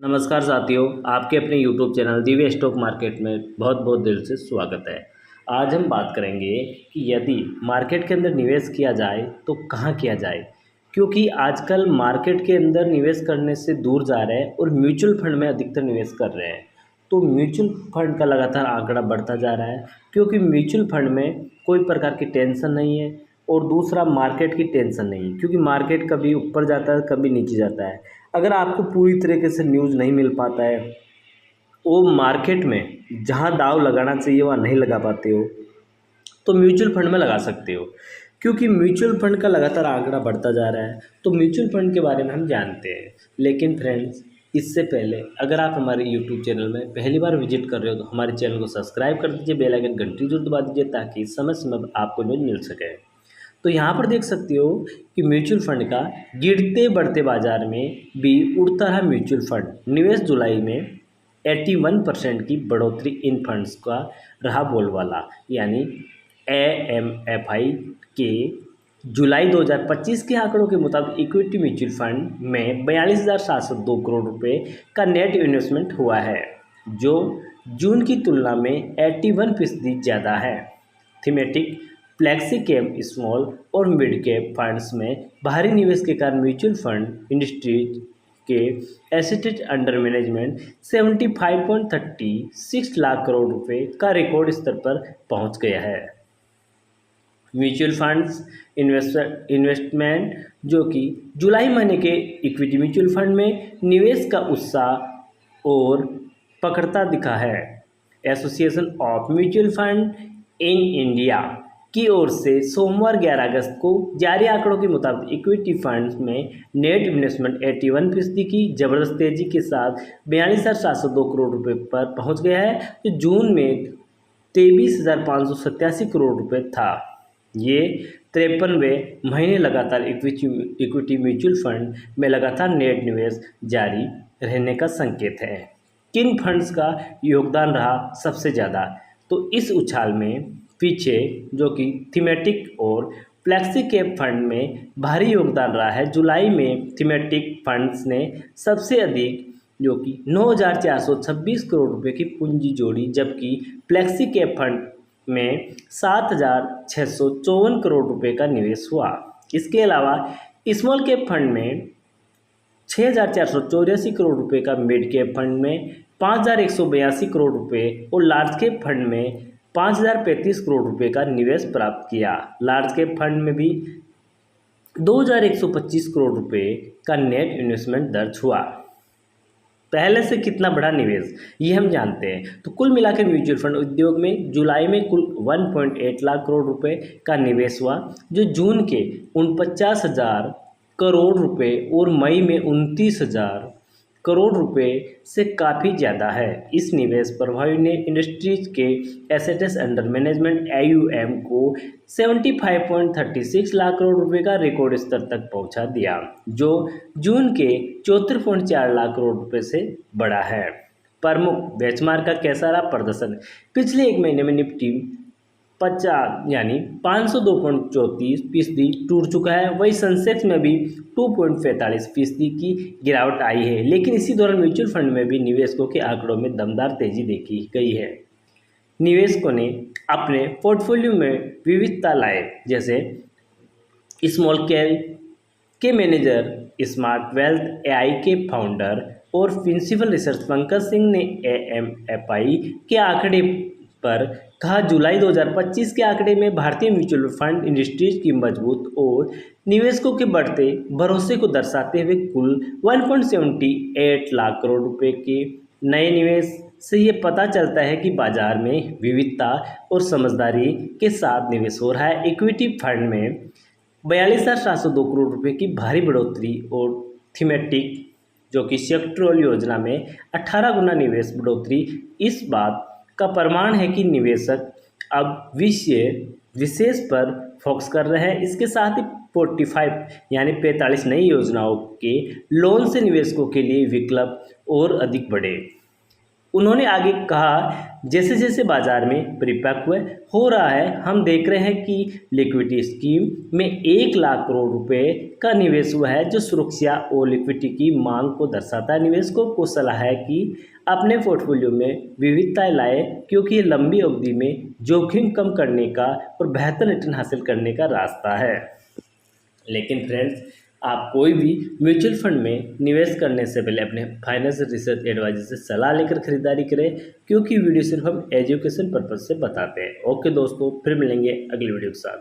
नमस्कार साथियों, आपके अपने YouTube channel Divya stock market में बहुत बहुत दिल से स्वागत है। आज हम बात करेंगे कि यदि मार्केट के अंदर निवेश किया जाए तो कहाँ किया जाए, क्योंकि आजकल मार्केट के अंदर निवेश करने से दूर जा रहे हैं और म्यूचुअल फंड में अधिकतर निवेश कर रहे हैं। तो म्यूचुअल फंड का लगातार आंकड़ा बढ़ता जा रहा है, क्योंकि म्यूचुअल फंड में कोई प्रकार की टेंशन नहीं है और दूसरा मार्केट की टेंशन नहीं है, क्योंकि मार्केट कभी ऊपर जाता है कभी नीचे जाता है। अगर आपको पूरी तरीके से न्यूज़ नहीं मिल पाता है, वो मार्केट में जहां दाव लगाना चाहिए वहाँ नहीं लगा पाते हो, तो म्यूचुअल फंड में लगा सकते हो, क्योंकि म्यूचुअल फंड का लगातार आंकड़ा बढ़ता जा रहा है। तो म्यूचुअल फंड के बारे में हम जानते हैं, लेकिन फ्रेंड्स, इससे पहले अगर आप हमारे यूट्यूब चैनल में पहली बार विजिट कर रहे हो तो हमारे चैनल को सब्सक्राइब कर दीजिए, बेल आइकन घंटी जरूर दबा दीजिए, ताकि समय समय पर आपको न्यूज़ मिल सके। तो यहाँ पर देख सकते हो कि म्यूचुअल फंड का गिरते बढ़ते बाजार में भी उड़ता रहा म्यूचुअल फंड। निवेश जुलाई में 81% की बढ़ोतरी इन फंड्स का रहा बोलबाला, यानी AMFI के जुलाई 2025 के आंकड़ों के मुताबिक इक्विटी म्यूचुअल फंड में 42,702 करोड़ रुपए का नेट इन्वेस्टमेंट हुआ है, जो जून की तुलना में 81% ज़्यादा है। थीमेटिक, फ्लैक्सी कैप, स्मॉल और मिड कैप फंड्स में भारी निवेश के कारण म्यूचुअल फंड इंडस्ट्री के asset under management 75.36 lakh crore रुपए का रिकॉर्ड स्तर पर पहुंच गया है। म्यूचुअल फंड्स इन्वेस्टमेंट, जो कि जुलाई महीने के इक्विटी म्यूचुअल फंड में निवेश का उत्साह और पकड़ता दिखा है। Association of mutual fund in India की ओर से सोमवार 11 अगस्त को जारी आंकड़ों के मुताबिक इक्विटी फंड्स में नेट इन्वेस्टमेंट 81% की जबरदस्त तेजी के साथ 42,702 करोड़ रुपए पर पहुंच गया है, जो जून में 23,587 करोड़ रुपए था। ये 53वें महीने लगातार इक्विटी म्यूचुअल फंड में लगातार नेट निवेश जारी रहने का संकेत है। किन फंड्स का योगदान रहा सबसे ज़्यादा? तो इस उछाल में पीछे जो कि थीमेटिक और फ्लैक्सी कैप फंड में भारी योगदान रहा है। जुलाई में थीमेटिक फंड्स ने सबसे अधिक, जो कि 9,426 करोड़ रुपए की पूंजी जोड़ी, जबकि फ्लैक्सी कैप फंड में 7,654 करोड़ रुपए का निवेश हुआ। इसके अलावा स्मॉल कैप फंड में 6,484 करोड़ रुपए का, मिड कैप फंड में 5,182 करोड़ रुपए और लार्ज कैप फंड में 5,035 करोड़ रुपए का निवेश प्राप्त किया। लार्ज कैप फंड में भी 2,125 करोड़ रुपए का नेट इन्वेस्टमेंट दर्ज हुआ। पहले से कितना बड़ा निवेश, ये हम जानते हैं। तो कुल मिलाकर म्यूचुअल फंड उद्योग में जुलाई में कुल 1.8 लाख करोड़ रुपए का निवेश हुआ, जो जून के 49,000 करोड़ रुपए और मई में 29,000 करोड़ रुपए से काफ़ी ज़्यादा है। इस निवेश प्रभावी ने इंडस्ट्रीज के एसेट्स अंडर मैनेजमेंट AUM को 75.36 लाख करोड़ रुपए का रिकॉर्ड स्तर तक पहुंचा दिया, जो जून के 74.4 लाख करोड़ रुपए से बढ़ा है। प्रमुख बेंचमार्क का कैसा रहा प्रदर्शन? पिछले एक महीने में निफ्टी 50 यानी 502.34% टूट चुका है। वही सेंसेक्स में भी 2.45% की गिरावट आई है, लेकिन इसी दौरान म्यूचुअल फंड में भी निवेशकों के आंकड़ों में दमदार तेजी देखी गई है। निवेशकों ने अपने पोर्टफोलियो में विविधता लाए, जैसे स्मॉल कैप के मैनेजर स्मार्ट वेल्थ AI के फाउंडर और प्रिंसिपल रिसर्च पंकज सिंह ने AMFI के आंकड़े पर कहा, जुलाई 2025 के आंकड़े में भारतीय म्यूचुअल फंड इंडस्ट्रीज की मजबूत और निवेशकों के बढ़ते भरोसे को दर्शाते हुए कुल 1.78 लाख करोड़ रुपए के नए निवेश से ये पता चलता है कि बाजार में विविधता और समझदारी के साथ निवेश हो रहा है। इक्विटी फंड में 42,702 करोड़ रुपए की भारी बढ़ोतरी और थीमेटिक, जो कि सेक्टोरल योजना में 18 गुना निवेश बढ़ोतरी इस बात का प्रमाण है कि निवेशक अब विशेष पर फोकस कर रहे हैं। इसके साथ ही 45 यानी 45 नई योजनाओं के लोन से निवेशकों के लिए विकल्प और अधिक बढ़े। उन्होंने आगे कहा, जैसे जैसे बाजार में परिपक्व हो रहा है, हम देख रहे हैं कि लिक्विडिटी स्कीम में 1 लाख करोड़ रुपए का निवेश हुआ है, जो सुरक्षा और लिक्विडिटी की मांग को दर्शाता है। निवेशकों को सलाह है कि अपने पोर्टफोलियो में विविधताएं लाए, क्योंकि ये लंबी अवधि में जोखिम कम करने का और बेहतर रिटर्न हासिल करने का रास्ता है। लेकिन फ्रेंड्स, आप कोई भी म्यूचुअल फंड में निवेश करने से पहले अपने फाइनेंशियल रिसर्च एडवाइजर से सलाह लेकर खरीदारी करें, क्योंकि वीडियो सिर्फ हम एजुकेशन पर्पज से बताते हैं। ओके दोस्तों, फिर मिलेंगे अगली वीडियो के साथ।